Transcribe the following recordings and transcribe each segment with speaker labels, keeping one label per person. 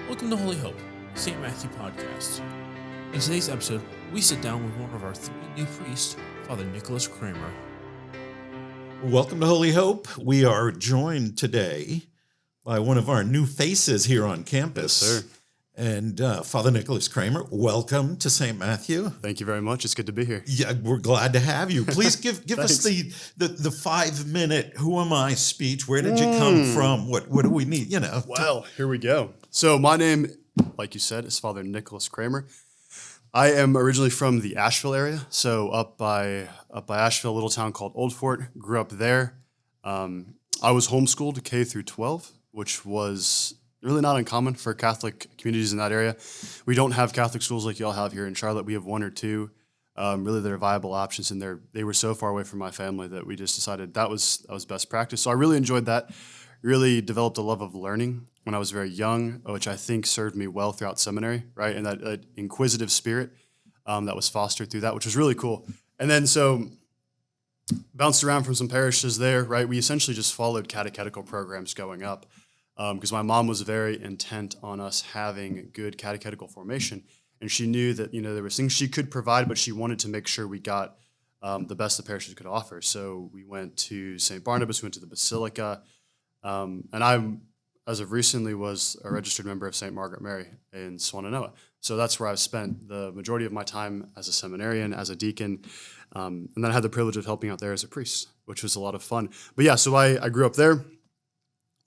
Speaker 1: Welcome to Holy Hope, St. Matthew podcast. In today's episode, we sit down with one of our three new priests, Father Nicholas Kramer.
Speaker 2: Welcome to Holy Hope. We are joined today by one of our new faces here on campus.
Speaker 3: Yes, sir.
Speaker 2: And Father Nicholas Kramer, welcome to St. Matthew.
Speaker 3: Thank you very much. It's good to be here.
Speaker 2: Yeah, we're glad to have you. Please give us the 5-minute who am I speech. Where did you come from? What do we need?
Speaker 3: Well, here we go. So my name, like you said, is Father Nicholas Kramer. I am originally from the Asheville area, so up by Asheville, a little town called Old Fort. Grew up there. I was homeschooled K through 12, which was really not uncommon for Catholic communities in that area. We don't have Catholic schools like y'all have here in Charlotte. We have one or two. Really, they're viable options, and they were so far away from my family that we just decided that was best practice. So I really enjoyed that. Really developed a love of learning when I was very young, which I think served me well throughout seminary, right? And that inquisitive spirit that was fostered through that, which was really cool. And then so bounced around from some parishes there, right? We essentially just followed catechetical programs going up because my mom was very intent on us having good catechetical formation. And she knew that, there were things she could provide, but she wanted to make sure we got the best the parishes could offer. So we went to St. Barnabas, we went to the Basilica, and I, as of recently, was a registered member of St. Margaret Mary in Swannanoa. So that's where I've spent the majority of my time as a seminarian, as a deacon, and then I had the privilege of helping out there as a priest, which was a lot of fun. But yeah, so I grew up there,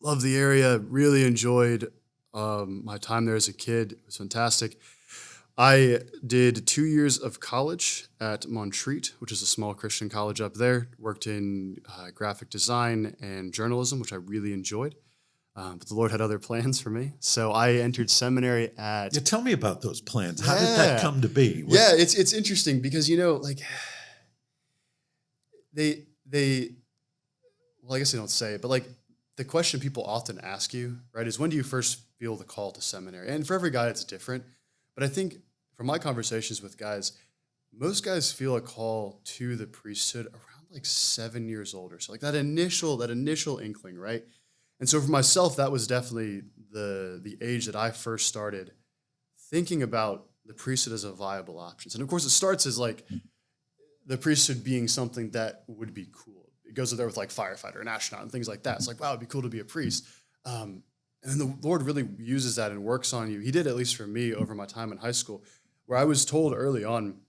Speaker 3: loved the area, really enjoyed my time there as a kid. It was fantastic. I did 2 years of college at Montreat, which is a small Christian college up there. Worked in graphic design and journalism, which I really enjoyed. But the Lord had other plans for me. So I entered seminary at...
Speaker 2: Yeah, tell me about those plans. How did that come to be?
Speaker 3: Yeah, it's interesting because, they well, I guess they don't say it, but the question people often ask you, right, is when do you first feel the call to seminary? And for every guy, it's different. But I think from my conversations with guys, most guys feel a call to the priesthood around 7 years old or so, that initial inkling, right? And so for myself, that was definitely the age that I first started thinking about the priesthood as a viable option. And of course, it starts as the priesthood being something that would be cool. It goes there with firefighter and astronaut and things like that. It's wow, it'd be cool to be a priest. And the Lord really uses that and works on you. He did, at least for me, over my time in high school, where I was told early on,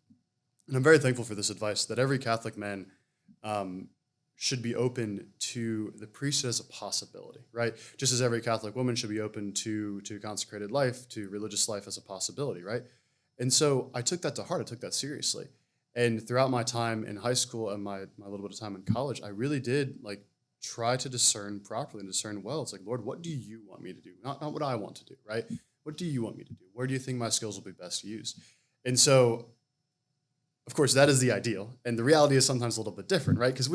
Speaker 3: and I'm very thankful for this advice, that every Catholic man should be open to the priesthood as a possibility, right? Just as every Catholic woman should be open to consecrated life, to religious life as a possibility, right? And so I took that to heart. I took that seriously. And throughout my time in high school and my little bit of time in college, I really did try to discern properly and discern well. It's Lord, what do you want me to do? Not what I want to do, right? What do you want me to do? Where do you think my skills will be best used? And so, of course, that is the ideal. And the reality is sometimes a little bit different, right? Because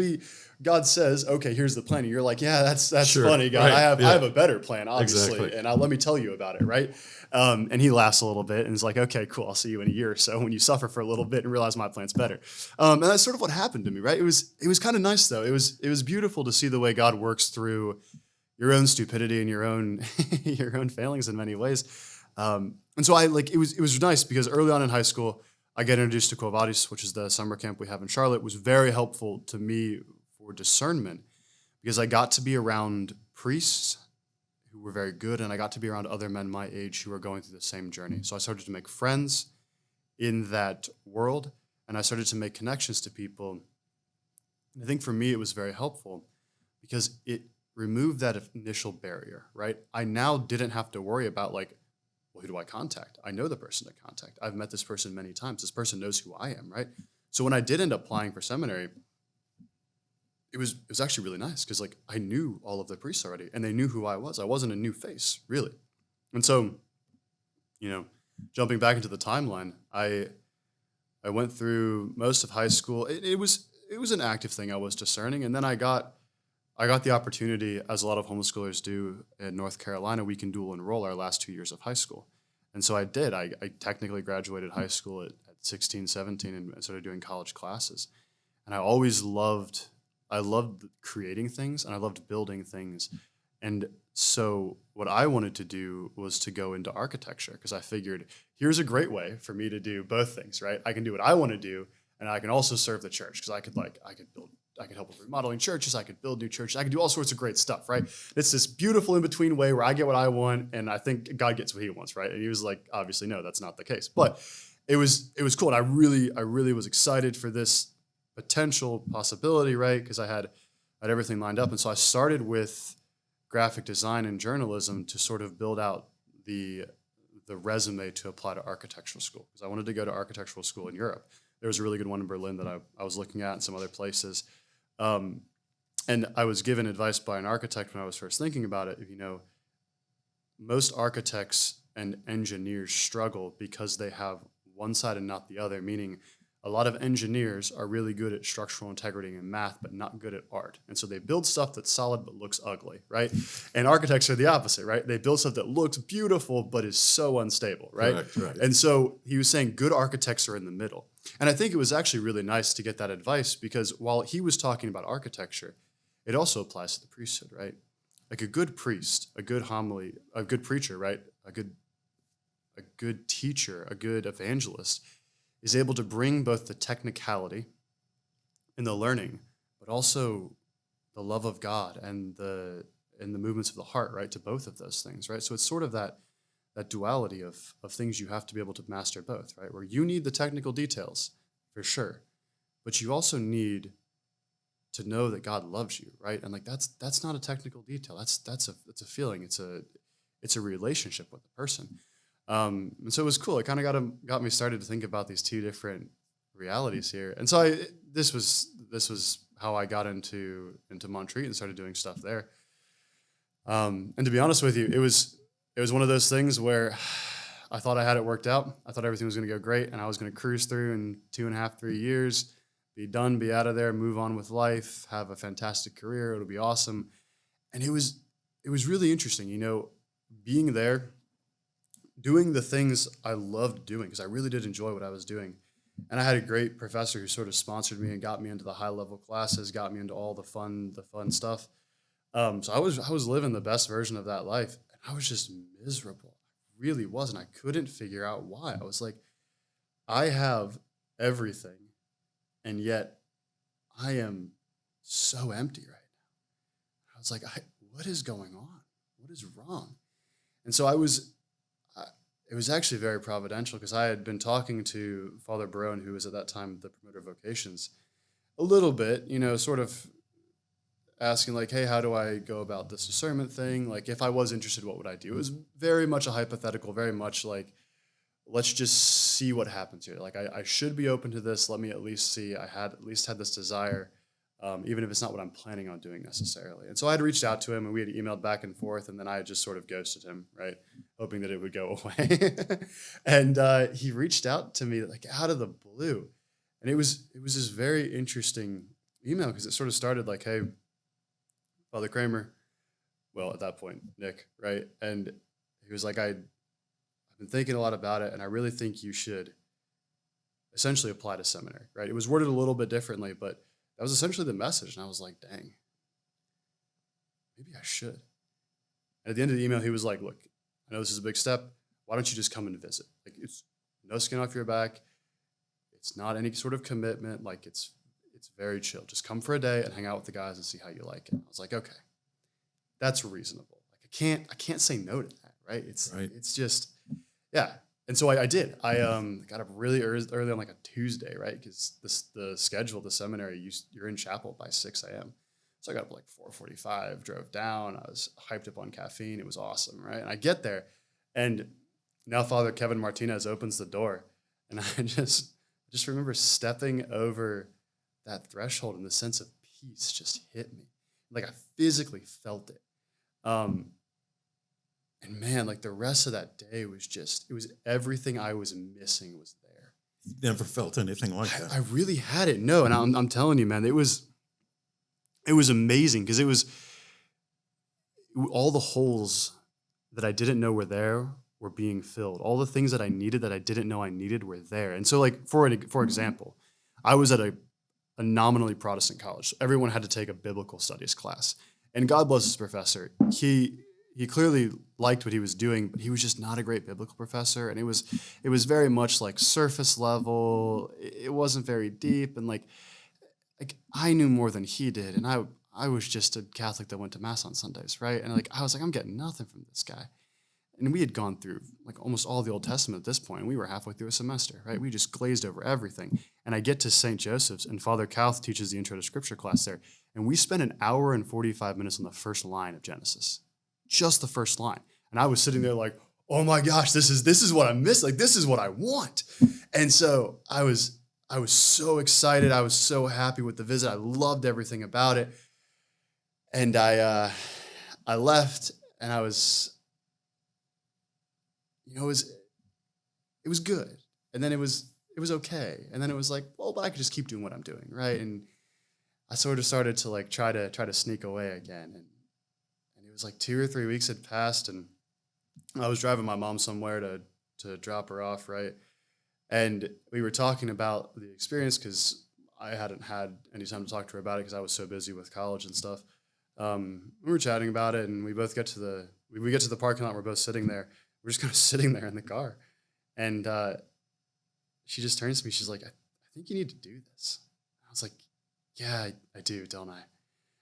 Speaker 3: God says, okay, here's the plan. And you're yeah, that's sure, funny, God. Right. I have a better plan, obviously. Exactly. And let me tell you about it, right? And he laughs a little bit and is okay, cool, I'll see you in a year or so when you suffer for a little bit and realize my plan's better. And that's sort of what happened to me, right? It was kind of nice, though. It was beautiful to see the way God works through your own stupidity and your own your own failings in many ways. And so it was nice because early on in high school, I got introduced to Quo Vadis, which is the summer camp we have in Charlotte. It was very helpful to me for discernment because I got to be around priests who were very good, and I got to be around other men my age who were going through the same journey. So I started to make friends in that world, and I started to make connections to people. And I think for me, it was very helpful because it removed that initial barrier, right? I now didn't have to worry about who do I contact? I know the person to contact. I've met this person many times. This person knows who I am, right? So when I did end up applying for seminary, it was actually really nice because I knew all of the priests already and they knew who I was. I wasn't a new face, really. And so, jumping back into the timeline, I went through most of high school. It was an active thing. I was discerning, and then I got the opportunity, as a lot of homeschoolers do in North Carolina. We can dual enroll our last 2 years of high school. And so I did. I technically graduated high school at 16, 17 and started doing college classes. And I always loved creating things and I loved building things. And so what I wanted to do was to go into architecture, because I figured here's a great way for me to do both things, right? I can do what I want to do, and I can also serve the church, because I could help with remodeling churches, I could build new churches, I could do all sorts of great stuff, right? It's this beautiful in-between way where I get what I want, and I think God gets what he wants, right? And he was like, obviously, no, that's not the case. But it was cool, and I really was excited for this potential possibility, right? Because I had everything lined up. And so I started with graphic design and journalism to sort of build out the resume to apply to architectural school, because I wanted to go to architectural school in Europe. There was a really good one in Berlin that I was looking at, and some other places. And I was given advice by an architect when I was first thinking about it. Most architects and engineers struggle because they have one side and not the other, meaning a lot of engineers are really good at structural integrity and math, but not good at art. And so they build stuff that's solid but looks ugly, right? And architects are the opposite, right? They build stuff that looks beautiful but is so unstable, right?
Speaker 2: Right.
Speaker 3: And so he was saying good architects are in the middle. And I think it was actually really nice to get that advice, because while he was talking about architecture, it also applies to the priesthood, right? Like a good priest, a good homily, a good preacher, right? A good teacher, a good evangelist is able to bring both the technicality and the learning, but also the love of God and the movements of the heart, right, to both of those things, right? So it's sort of that duality of things you have to be able to master both, right? Where you need the technical details, for sure, but you also need to know that God loves you, right? And like that's not a technical detail. It's a feeling. It's a relationship with the person. And so it was cool. It kind of got me started to think about these two different realities here. And so this was how I got into Montreat and started doing stuff there. And to be honest with you, it was one of those things where I thought I had it worked out. I thought everything was going to go great, and I was going to cruise through in 2.5, 3 years, be done, be out of there, move on with life, have a fantastic career. It'll be awesome. And it was really interesting, being there, doing the things I loved doing, because I really did enjoy what I was doing. And I had a great professor who sort of sponsored me and got me into the high level classes, got me into all the fun stuff. So I was living the best version of that life, and I was just miserable. I really was, and I couldn't figure out why. I was like, I have everything, and yet I am so empty right now. I was like, what is going on? What is wrong? And so it was actually very providential, because I had been talking to Father Barone, who was at that time the promoter of vocations, a little bit, sort of asking like, hey, how do I go about this discernment thing? Like, if I was interested, what would I do? It was very much a hypothetical, very much like, let's just see what happens here. Like, I should be open to this. Let me at least see. I had this desire, even if it's not what I'm planning on doing necessarily. And so I had reached out to him, and we had emailed back and forth, and then I had just sort of ghosted him, right, hoping that it would go away. And he reached out to me like out of the blue, and it was this very interesting email, because it sort of started like, hey, Father Kramer, well, at that point, Nick, right? And he was like, I've been thinking a lot about it, and I really think you should essentially apply to seminary, right? It was worded a little bit differently, but that was essentially the message. And I was like, dang, maybe I should. And at the end of the email, he was like, look, I know this is a big step. Why don't you just come and visit? Like, it's no skin off your back. It's not any sort of commitment. Like, it's very chill. Just come for a day and hang out with the guys and see how you like it. I was like, okay, that's reasonable. Like, I can't say no to that, right? It's just, yeah. And so I did. I got up really early on like a Tuesday, right? Because the schedule of the seminary, you're in chapel by 6 a.m. So I got up like 4:45, drove down. I was hyped up on caffeine. It was awesome, right? And I get there, and now Father Kevin Martinez opens the door, and I just remember stepping over that threshold, and the sense of peace just hit me. Like, I physically felt it. And man, like, the rest of that day was it was everything I was missing was there.
Speaker 2: You never felt anything like that.
Speaker 3: I really had it. No, and I'm telling you, man, it was amazing, because it was all the holes that I didn't know were there were being filled. All the things that I needed that I didn't know I needed were there. And so, like, for example, I was at a nominally Protestant college. So everyone had to take a biblical studies class. And God bless this professor. He he clearly liked what he was doing, but he was just not a great biblical professor. And it was very much like surface level. It wasn't very deep. And like I knew more than he did. And I was just a Catholic that went to mass on Sundays, right? And like I was like, I'm getting nothing from this guy. And we had gone through like almost all the Old Testament at this point. We were halfway through a semester, right? We just glazed over everything. And I get to St. Joseph's, and Father Kauth teaches the Intro to Scripture class there. And we spent an hour and 45 minutes on the first line of Genesis, just the first line. And I was sitting there like, oh my gosh, this is what I miss. Like, this is what I want. And so I was so excited. I was so happy with the visit. I loved everything about it. And I left, and I was, it was good. And then it was okay. And then it was like, well, but I could just keep doing what I'm doing, right? And I sort of started to like try to sneak away again. And it was like 2 or 3 weeks had passed, and I was driving my mom somewhere to drop her off, right? And we were talking about the experience because I hadn't had any time to talk to her about it because I was so busy with college and stuff. We were chatting about it, and we both get to the parking lot. We're both sitting there. We're just kind of sitting there in the car. And she just turns to me. She's like, I think you need to do this. I was like, yeah, I do, don't I?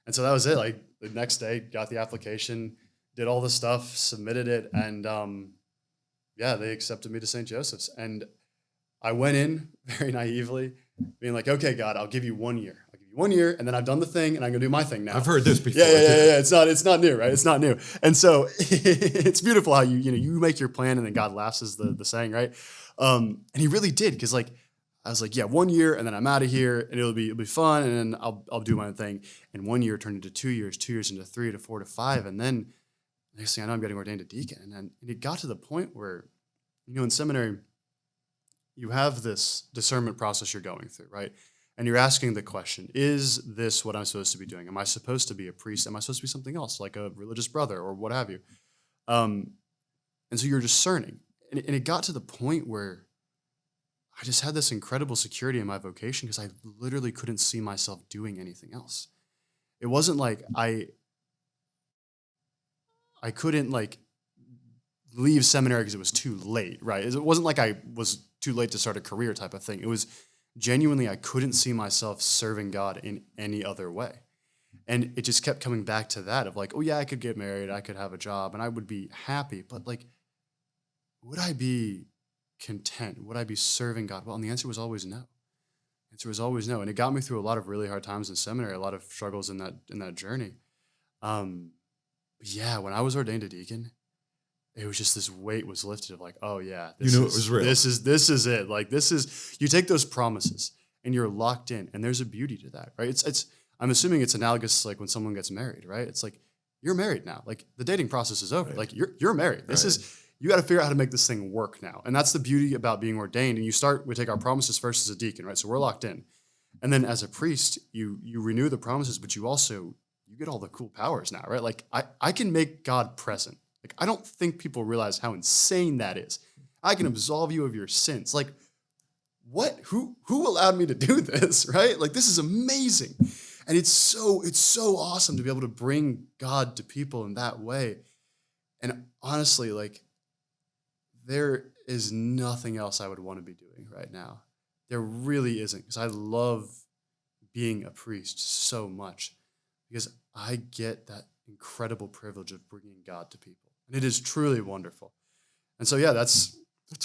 Speaker 3: And so that was it. Like the next day, got the application, did all the stuff, submitted it. And they accepted me to St. Joseph's. And I went in very naively being like, okay, God, I'll give you 1 year. I'll give you 1 year. And then I've done the thing, and I'm going to do my thing now.
Speaker 2: I've heard this before.
Speaker 3: Yeah. It's not new, right? It's not new. And so it's beautiful how you make your plan, and then God laughs is the saying, right? And he really did. Because like, I was like, yeah, 1 year, and then I'm out of here, and it'll be fun, and then I'll do my own thing. And 1 year turned into 2 years, 2 years into 3 to 4 to 5. And then next thing I know, I'm getting ordained a deacon. And it got to the point where, in seminary, you have this discernment process you're going through, right? And you're asking the question, is this what I'm supposed to be doing? Am I supposed to be a priest? Am I supposed to be something else, like a religious brother or what have you? And so you're discerning. And it got to the point where I just had this incredible security in my vocation because I literally couldn't see myself doing anything else. It wasn't like I couldn't like leave seminary because it was too late, right? It wasn't like I was too late to start a career type of thing. It was genuinely I couldn't see myself serving God in any other way. And it just kept coming back to that of like, oh yeah, I could get married, I could have a job, and I would be happy. But like, would I be content? Would I be serving God? Well, and the answer was always no. The answer was always no. And it got me through a lot of really hard times in seminary, a lot of struggles in that journey. Yeah, when I was ordained a deacon, it was just this weight was lifted of like, oh yeah,
Speaker 2: it was real.
Speaker 3: This is it. Like you take those promises and you're locked in, and there's a beauty to that, right? It's I'm assuming it's analogous like when someone gets married, right? It's like you're married now. Like the dating process is over. Right. Like you're married. You got to figure out how to make this thing work now. And that's the beauty about being ordained. And we take our promises first as a deacon, right? So we're locked in. And then as a priest, you renew the promises, but you get all the cool powers now, right? Like I can make God present. Like, I don't think people realize how insane that is. I can absolve you of your sins. Like, what? Who allowed me to do this, right? Like, this is amazing. And it's so awesome to be able to bring God to people in that way. And honestly, like, there is nothing else I would want to be doing right now. There really isn't, because I love being a priest so much, because I get that incredible privilege of bringing God to people. And it is truly wonderful. And so, yeah, that's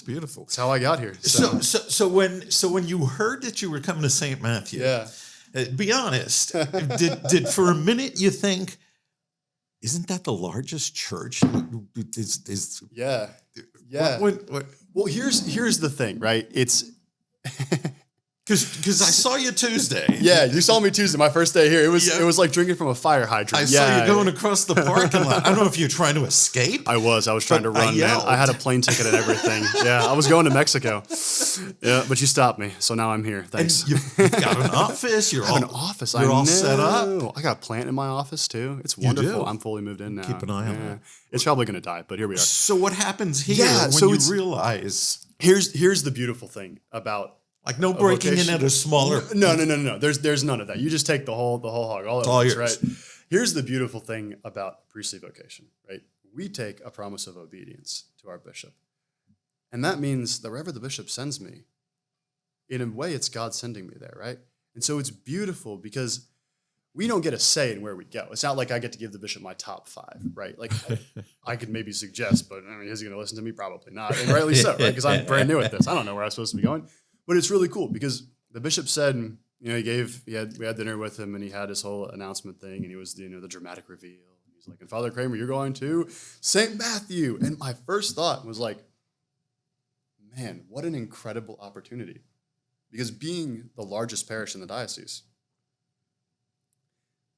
Speaker 2: beautiful.
Speaker 3: That's how I got here.
Speaker 2: So when you heard that you were coming to St. Matthew,
Speaker 3: yeah.
Speaker 2: Be honest, did for a minute you think, isn't that the largest church?
Speaker 3: Yeah.
Speaker 2: What?
Speaker 3: Well, here's the thing, right? It's
Speaker 2: because I saw you Tuesday.
Speaker 3: Yeah, you saw me Tuesday, my first day here. It was like drinking from a fire hydrant.
Speaker 2: I saw you going across the parking lot. I don't know if you're trying to escape.
Speaker 3: I was trying to run, man. I had a plane ticket and everything. Yeah, I was going to Mexico. Yeah, but you stopped me, so now I'm here. Thanks.
Speaker 2: And you've got an office. You're all set up.
Speaker 3: I got a plant in my office too. It's wonderful.
Speaker 2: You do?
Speaker 3: I'm fully moved in now.
Speaker 2: Keep an eye on that.
Speaker 3: It's probably going to die, but here we are.
Speaker 2: So what happens here when you realize?
Speaker 3: Here's the beautiful thing about.
Speaker 2: Like no breaking in at a smaller.
Speaker 3: No. There's none of that. You just take the whole hog, all yours, right? Here's the beautiful thing about priestly vocation, right? we take a promise of obedience to our bishop. And that means that wherever the bishop sends me, in a way, it's God sending me there, right? And so it's beautiful because we don't get a say in where we go. It's not like I get to give the bishop my top 5, right? Like I could maybe suggest, but I mean, is he going to listen to me? Probably not. And rightly so, right? Because I'm brand new at this. I don't know where I'm supposed to be going. But it's really cool because the bishop said, we had dinner with him and he had his whole announcement thing and he was, the dramatic reveal. He's like, and Father Kramer, you're going to St. Matthew. And my first thought was like, man, what an incredible opportunity. Because being the largest parish in the diocese,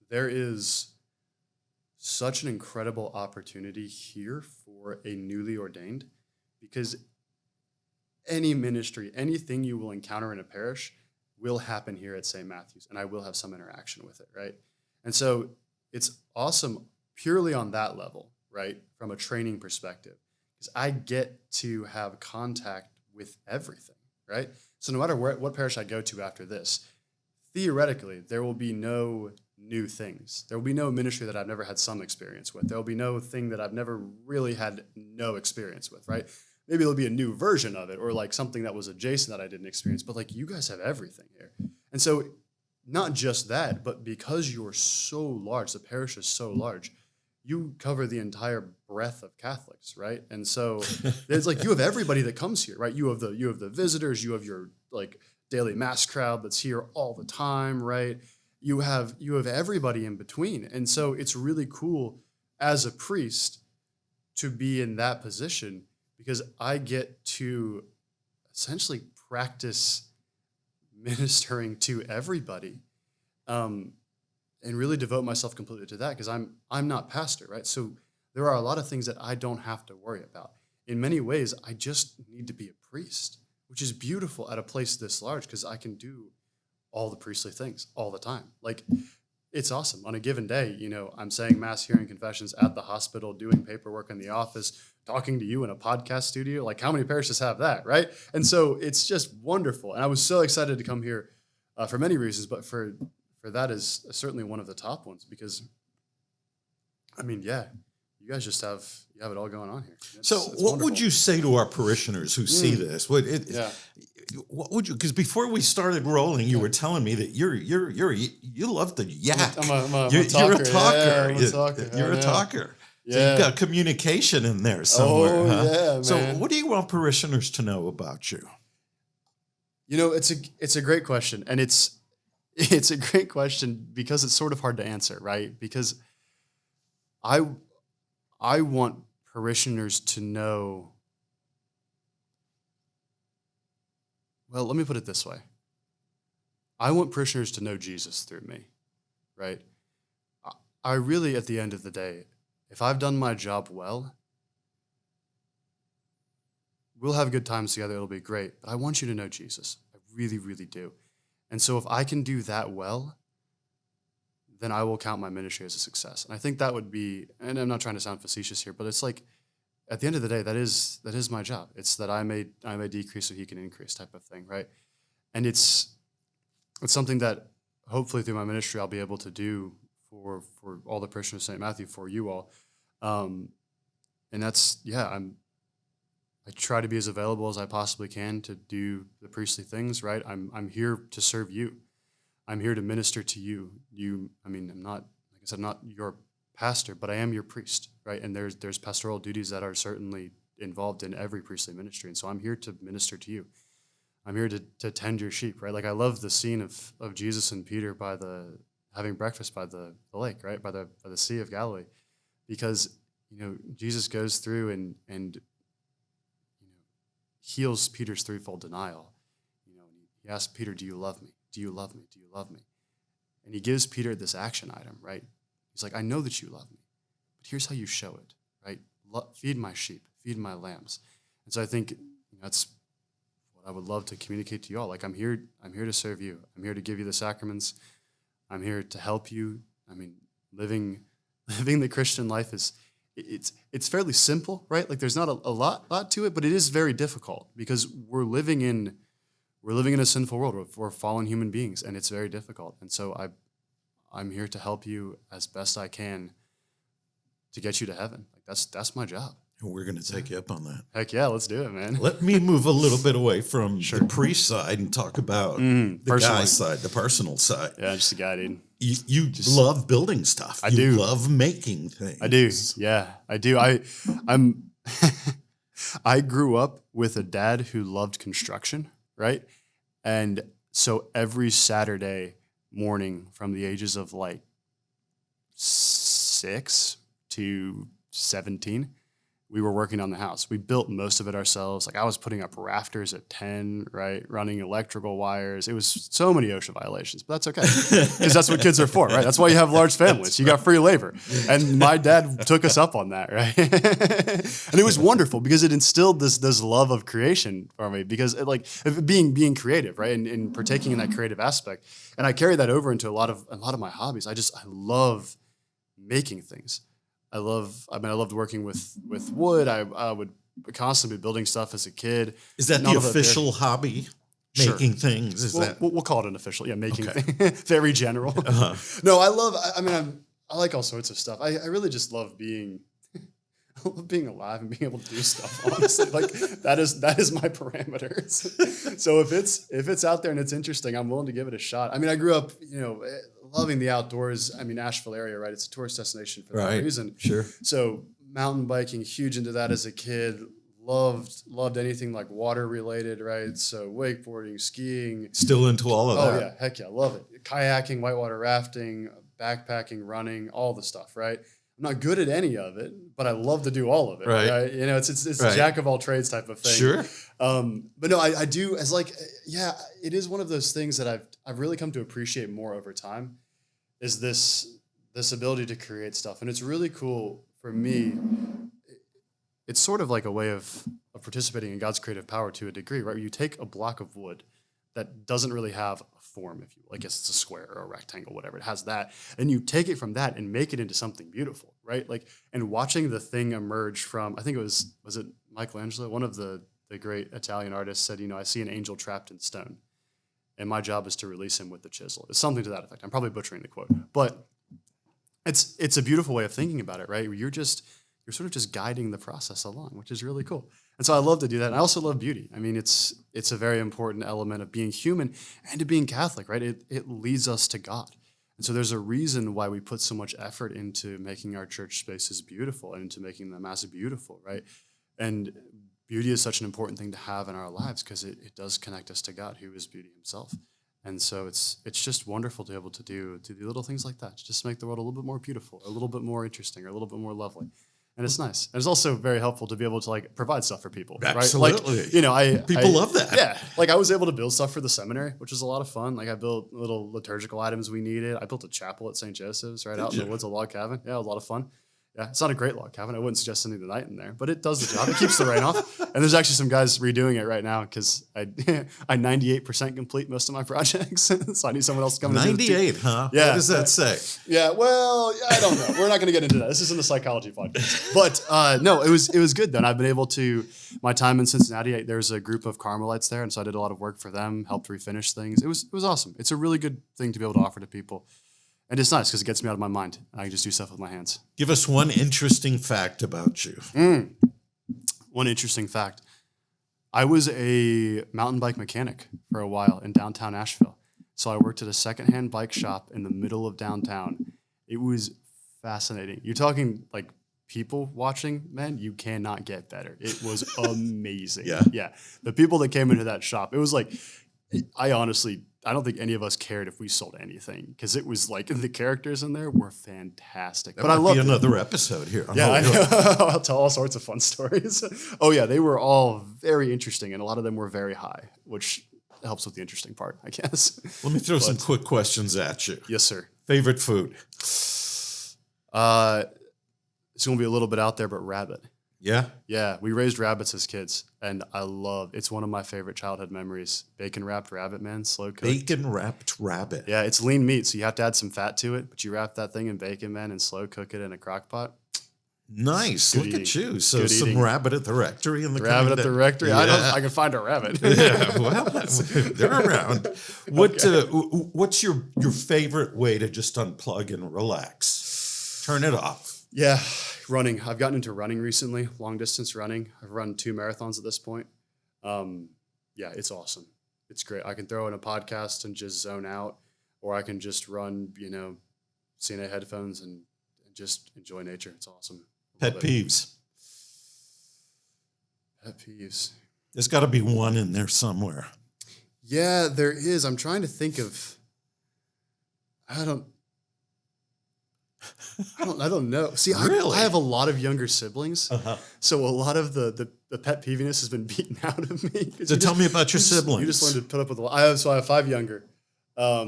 Speaker 3: there is such an incredible opportunity here for a newly ordained, because any ministry, anything you will encounter in a parish will happen here at St. Matthew's, and I will have some interaction with it, right? And so it's awesome purely on that level, right, from a training perspective, because I get to have contact with everything, right? So no matter what parish I go to after this, theoretically, there will be no new things. There will be no ministry that I've never had some experience with. There will be no thing that I've never really had no experience with, right? Maybe there'll be a new version of it or like something that was adjacent that I didn't experience, but like you guys have everything here. And so not just that, but because you're so large, the parish is so large, you cover the entire breadth of Catholics, right? And so it's like you have everybody that comes here, right? You have the visitors, you have your like daily mass crowd that's here all the time, right? You have everybody in between. And so it's really cool as a priest to be in that position because I get to essentially practice ministering to everybody. And really devote myself completely to that because I'm not pastor, right? So there are a lot of things that I don't have to worry about. In many ways, I just need to be a priest, which is beautiful at a place this large because I can do all the priestly things all the time. Like, it's awesome. On a given day, I'm saying mass, hearing confessions at the hospital, doing paperwork in the office, talking to you in a podcast studio. Like, how many parishes have that, right? And so it's just wonderful. And I was so excited to come here for many reasons, but for that is certainly one of the top ones because, I mean, yeah, you guys just have it all going on here. It's
Speaker 2: what
Speaker 3: wonderful.
Speaker 2: would you say to our parishioners who see this? What would you? Because before we started rolling, you were telling me that you love to yak.
Speaker 3: I'm a
Speaker 2: You're
Speaker 3: talker.
Speaker 2: a talker.
Speaker 3: Yeah, I'm a talker.
Speaker 2: You're a talker.
Speaker 3: Yeah.
Speaker 2: So you've got communication in there somewhere.
Speaker 3: Oh,
Speaker 2: huh?
Speaker 3: yeah, man.
Speaker 2: So what do you want parishioners to know about you?
Speaker 3: It's a great question, and it's a great question because it's sort of hard to answer, right? Because I want parishioners to know. Well, let me put it this way. I want parishioners to know Jesus through me, right? I really, at the end of the day, if I've done my job well, we'll have good times together. It'll be great. But I want you to know Jesus. I really, really do. And so if I can do that well, then I will count my ministry as a success. And I think that would be, and I'm not trying to sound facetious here, but it's like, at the end of the day, that is my job. It's that I may decrease so he can increase type of thing, right? And it's something that hopefully through my ministry I'll be able to do for all the parishioners of St. Matthew, for you all. And that's, I try to be as available as I possibly can to do the priestly things, right? I'm here to serve you. I'm here to minister to you. I'm not, like I said, I'm not your pastor, but I am your priest, right? And there's pastoral duties that are certainly involved in every priestly ministry. And so I'm here to minister to you. I'm here to tend your sheep, right? Like I love the scene of Jesus and Peter having breakfast by the lake, right? By the Sea of Galilee, because, Jesus goes through and heals Peter's threefold denial. He asks Peter, do you love me? Do you love me? Do you love me? And he gives Peter this action item, right? He's like, I know that you love me, but here's how you show it, right? Feed my sheep, feed my lambs. And so I think that's what I would love to communicate to you all. Like, I'm here to serve you. I'm here to give you the sacraments. I'm here to help you. I mean, living the Christian life it's fairly simple, right? Like there's not a lot to it, but it is very difficult because we're living in a sinful world. We're fallen human beings, and it's very difficult. And so I'm here to help you as best I can to get you to heaven. Like that's my job.
Speaker 2: We're going to take you up on that.
Speaker 3: Heck yeah, let's do it, man.
Speaker 2: Let me move a little bit away from the priest side and talk about the guy side, the personal side.
Speaker 3: Yeah, just a guy, dude.
Speaker 2: You love building stuff.
Speaker 3: I do.
Speaker 2: Love making things.
Speaker 3: I do. Yeah, I do. I'm I grew up with a dad who loved construction, right? And so every Saturday morning from the ages of like 6 to 17, we were working on the house. We built most of it ourselves. Like I was putting up rafters at 10, right? Running electrical wires. It was so many OSHA violations, but that's okay. Because that's what kids are for, right? That's why you have large families. You got free labor. And my dad took us up on that, right? And it was wonderful because it instilled this love of creation for me because being creative, right? And partaking in that creative aspect. And I carry that over into a lot of my hobbies. I love making things. I loved working with wood. I would constantly be building stuff as a kid.
Speaker 2: Is that the official hobby? Making things?
Speaker 3: We'll call it an official. Yeah, making things. Very general. Uh-huh. No, I like all sorts of stuff. I really just love being alive and being able to do stuff. Honestly, like that is my parameters. So if it's out there and it's interesting, I'm willing to give it a shot. I mean, I grew up, loving the outdoors. I mean, Asheville area, right? It's a tourist destination for that reason.
Speaker 2: Sure.
Speaker 3: So mountain biking, huge into that as a kid. Loved anything like water related, right? So wakeboarding, skiing.
Speaker 2: Still into all of that.
Speaker 3: Oh yeah, heck yeah, love it. Kayaking, whitewater rafting, backpacking, running, all the stuff, right? I'm not good at any of it, but I love to do all of it. Right. It's a jack of all trades type of thing.
Speaker 2: Sure.
Speaker 3: But no, I do as it is one of those things that I've really come to appreciate more over time is this ability to create stuff. And it's really cool for me. It's sort of like a way of participating in God's creative power to a degree, right? Where you take a block of wood that doesn't really have a form, if you will. I guess it's a square or a rectangle, whatever. It has that. And you take it from that and make it into something beautiful, right? And watching the thing emerge from, I think was it Michelangelo? One of the great Italian artists said, I see an angel trapped in stone. And my job is to release him with the chisel. It's something to that effect. I'm probably butchering the quote. But it's a beautiful way of thinking about it, right? You're sort of just guiding the process along, which is really cool. And so I love to do that. And I also love beauty. I mean, it's a very important element of being human and to being Catholic, right? It leads us to God. And so there's a reason why we put so much effort into making our church spaces beautiful and into making the Mass beautiful, right? And beauty is such an important thing to have in our lives because it does connect us to God, who is beauty himself. And so it's just wonderful to be able to do little things like that, just to make the world a little bit more beautiful, a little bit more interesting, or a little bit more lovely. And it's nice. And it's also very helpful to be able to provide stuff for people.
Speaker 2: Absolutely.
Speaker 3: Right?
Speaker 2: People love that.
Speaker 3: Yeah. I was able to build stuff for the seminary, which was a lot of fun. I built little liturgical items we needed. I built a chapel at St. Joseph's out in the woods, a log cabin. Yeah, it was a lot of fun. Yeah, it's not a great log cabin. I wouldn't suggest sending the night in there, but it does the job. It keeps the rain off. And there's actually some guys redoing it right now because I 98% complete most of my projects. So I need someone else to come in.
Speaker 2: 98, huh?
Speaker 3: Yeah.
Speaker 2: What does that say?
Speaker 3: Yeah, well, I don't know. We're not going to get into that. This isn't a psychology podcast. But no, it was good then. I've been able to, my time in Cincinnati, there's a group of Carmelites there, and so I did a lot of work for them, helped refinish things. It was awesome. It's a really good thing to be able to offer to people. And it's nice because it gets me out of my mind. I can just do stuff with my hands.
Speaker 2: Give us one interesting fact about you.
Speaker 3: One interesting fact. I was a mountain bike mechanic for a while in downtown Asheville. So I worked at a secondhand bike shop in the middle of downtown. It was fascinating. You're talking people watching, man, you cannot get better. It was amazing. Yeah. The people that came into that shop, it was I don't think any of us cared if we sold anything because it was the characters in there were fantastic.
Speaker 2: But I love another episode here.
Speaker 3: Yeah, I know. I'll tell all sorts of fun stories. Oh yeah, they were all very interesting, and a lot of them were very high, which helps with the interesting part, I guess.
Speaker 2: Let me throw some quick questions at you.
Speaker 3: Yes, sir.
Speaker 2: Favorite food?
Speaker 3: It's gonna be a little bit out there, but rabbit.
Speaker 2: Yeah?
Speaker 3: Yeah, we raised rabbits as kids, and it's one of my favorite childhood memories. Bacon-wrapped rabbit, man, slow cooked.
Speaker 2: Bacon-wrapped rabbit.
Speaker 3: Yeah, it's lean meat, so you have to add some fat to it, but you wrap that thing in bacon, man, and slow cook it in a crock pot.
Speaker 2: Nice. Look at you. So some
Speaker 3: eating.
Speaker 2: Rabbit at the Rectory in the
Speaker 3: Rabbit at the Rectory?
Speaker 2: Yeah.
Speaker 3: I can find a rabbit.
Speaker 2: Yeah, well, they're around. What's your favorite way to just unplug and relax? Turn it off.
Speaker 3: Yeah, running. I've gotten into running recently, long distance running. I've run 2 marathons at this point. Yeah, it's awesome. It's great. I can throw in a podcast and just zone out, or I can just run, CNA headphones and just enjoy nature. It's awesome.
Speaker 2: Pet peeves.
Speaker 3: Pet peeves.
Speaker 2: There's got to be one in there somewhere.
Speaker 3: Yeah, there is. I'm trying to think of. I don't know. See,
Speaker 2: Really?
Speaker 3: I have a lot of younger siblings,
Speaker 2: Uh-huh.
Speaker 3: so a lot of the pet peeviness has been beaten out of me.
Speaker 2: So tell me about your siblings.
Speaker 3: You just learned to put up with a lot. I have 5 younger. I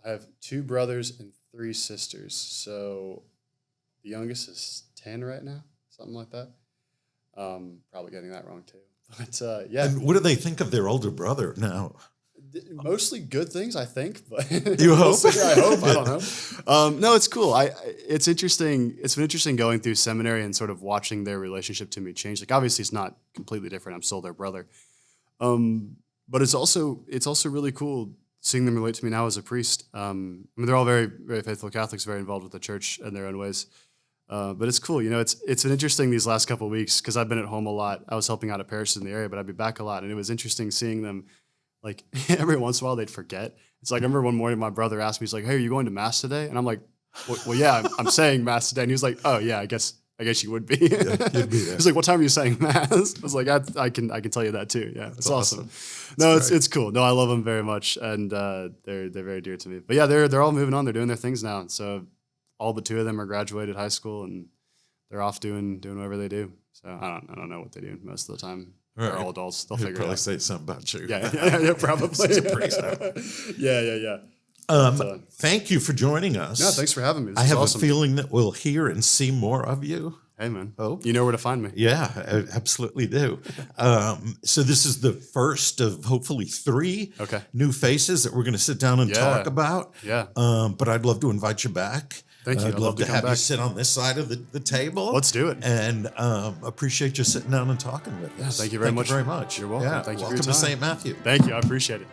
Speaker 3: have 2 brothers and 3 sisters. So the youngest is 10 right now, something like that. Probably getting that wrong too. But yeah.
Speaker 2: And what do they think of their older brother now?
Speaker 3: Mostly good things, I think. But
Speaker 2: You hope?
Speaker 3: I hope. I don't know. No, it's cool. It's interesting. It's been interesting going through seminary and sort of watching their relationship to me change. Like, obviously, it's not completely different. I'm still their brother. But it's also really cool seeing them relate to me now as a priest. I mean, they're all very, very faithful Catholics, very involved with the church in their own ways. But it's cool. It's been interesting these last couple of weeks because I've been at home a lot. I was helping out at parishes in the area, but I'd be back a lot. And it was interesting seeing them, like, every once in a while they'd forget. It's like, I remember one morning my brother asked me, he's like, "Hey, are you going to Mass today?" And I'm like, well yeah, I'm saying Mass today. And he was like, "Oh yeah, I guess you would be."
Speaker 2: Yeah, you'd be there.
Speaker 3: He's like, "What time are you saying Mass?" I was like, I can tell you that too. Yeah, it's awesome. No, it's cool. No, I love them very much. And they're very dear to me. But yeah, they're all moving on. They're doing their things now. And so all but 2 of them are graduated high school and they're off doing whatever they do. So I don't know what they do most of the time.
Speaker 2: Right.
Speaker 3: They're all adults. They'll
Speaker 2: He'll
Speaker 3: figure it
Speaker 2: probably
Speaker 3: out.
Speaker 2: say something about you.
Speaker 3: Yeah, probably.
Speaker 2: He's a priest now.
Speaker 3: Yeah.
Speaker 2: Thank you for joining us.
Speaker 3: No, thanks for having me. This
Speaker 2: I
Speaker 3: is
Speaker 2: have
Speaker 3: awesome.
Speaker 2: a feeling that we'll hear and see more of you.
Speaker 3: Hey, man.
Speaker 2: Oh.
Speaker 3: You know where to find me.
Speaker 2: Yeah, I absolutely do. So this is the first of hopefully 3
Speaker 3: Okay.
Speaker 2: new faces that we're going to sit down and talk about.
Speaker 3: Yeah.
Speaker 2: But I'd love to invite you back.
Speaker 3: Thank you.
Speaker 2: I'd
Speaker 3: I'd
Speaker 2: love
Speaker 3: love to
Speaker 2: to
Speaker 3: come
Speaker 2: have you
Speaker 3: back.
Speaker 2: sit on this side of the table.
Speaker 3: Let's do it.
Speaker 2: And appreciate you sitting down and talking with us.
Speaker 3: Thank you very much.
Speaker 2: You're welcome.
Speaker 3: You're welcome.
Speaker 2: Yeah,
Speaker 3: Thank you for
Speaker 2: welcome
Speaker 3: your
Speaker 2: to
Speaker 3: time.
Speaker 2: St. Matthew.
Speaker 3: Thank you. I appreciate it.